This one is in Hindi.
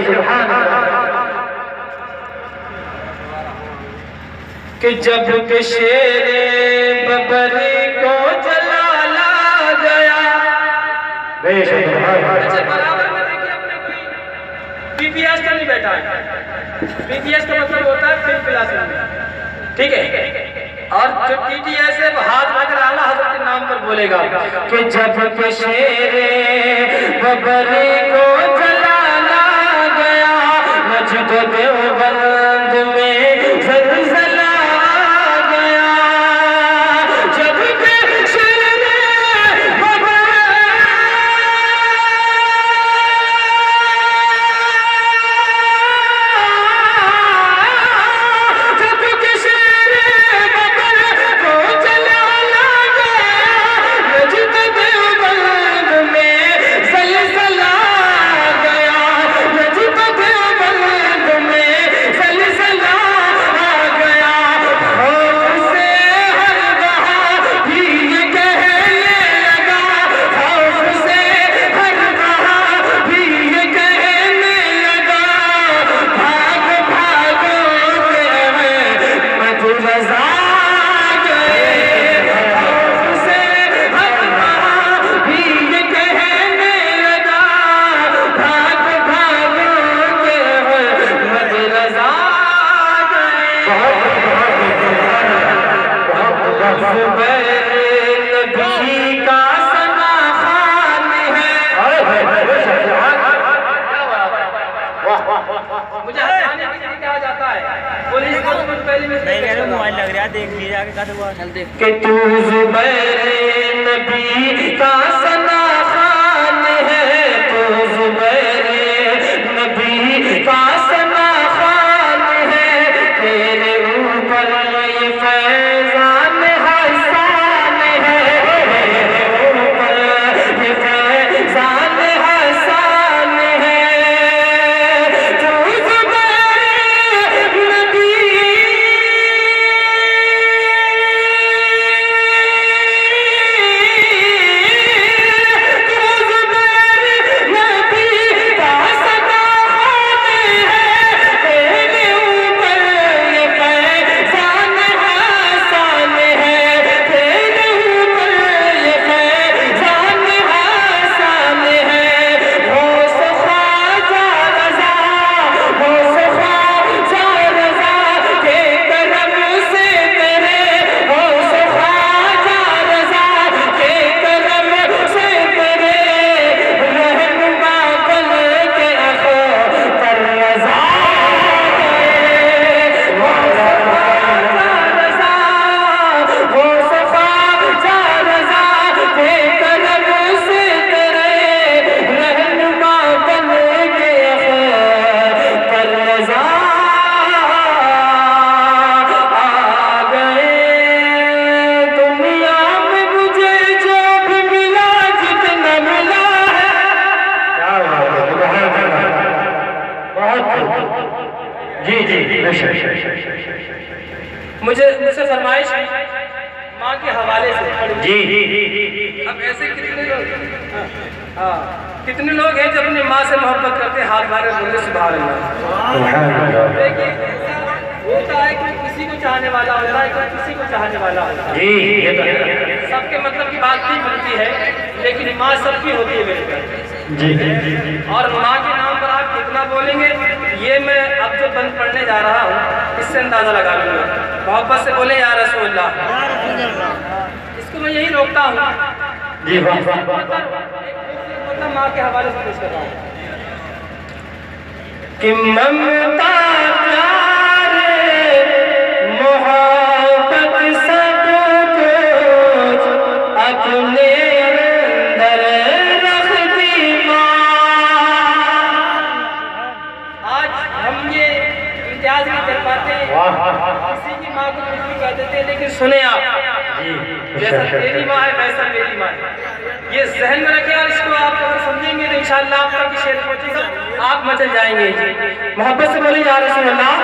सुभान अल्लाह। कि जब के शेरे बबरी को जलाला गया। अच्छा बराबर में देखिए अपने कोई पीपीएस तो नहीं बैठा है। पीपीएस का मतलब होता है फिल्म क्लास में, ठीक है। और जो टीटीएस है वो हाथ रख आला हजरत के नाम पर बोलेगा कि जब के शेरे बबरी को जलाला गया, मस्जिद देवबंद में ज़लज़ला मुझे क्या जाता है पुलिस को पहले मोबाइल लग रहा है, देख लीजिए आगे कद हुआ चल देख कि तू ज़ुबैर नबी का सना खान है, तू ज़ुबैर नबी का सना खान है, तेरे ऊपर ये फैज़ान हसन है, तेरे ऊपर ये फैज़ान हसन है। मुझसे फरमाइश माँ के हवाले से जी। अब ऐसे कितने लोग कितने लोग हैं जो अपनी माँ से मोहब्बत करते हैं, हाथ मारे बोलने सुभान अल्लाह। देखिए होता है कि किसी को चाहने वाला होता है, कोई किसी को चाहने वाला होता है जी। सबके मतलब की बात नहीं बनती है, लेकिन माँ सबकी होती है मेरे जी। और माँ के नाम पर आप कितना बोलेंगे ये मैं अब जो बंद पढ़ने जा रहा हूँ इससे अंदाजा लगा लूँगा। मोहब्बत से बोले या रसूलल्लाह, इसको मैं यही रोकता हूँ जी। माँ के हवाले से पेश कर रहा हूँ कि ममता प्यार मोहब्बत सब कुछ अपने अंदर रखती माँ। आज हम ये इम्तियाज नहीं कर पाते, किसी की माँ को कुछ भी कह देते, लेकिन सुने आप जैसा तेरी माँ है वैसा मेरी माँ है, ये जहन में रखें। और इसको आप अगर समझेंगे तो इंशाअल्लाह आपका की शेर पहुंचेगा, आप मचल जाएंगे। मोहब्बत से बोले या रसूल अल्लाह।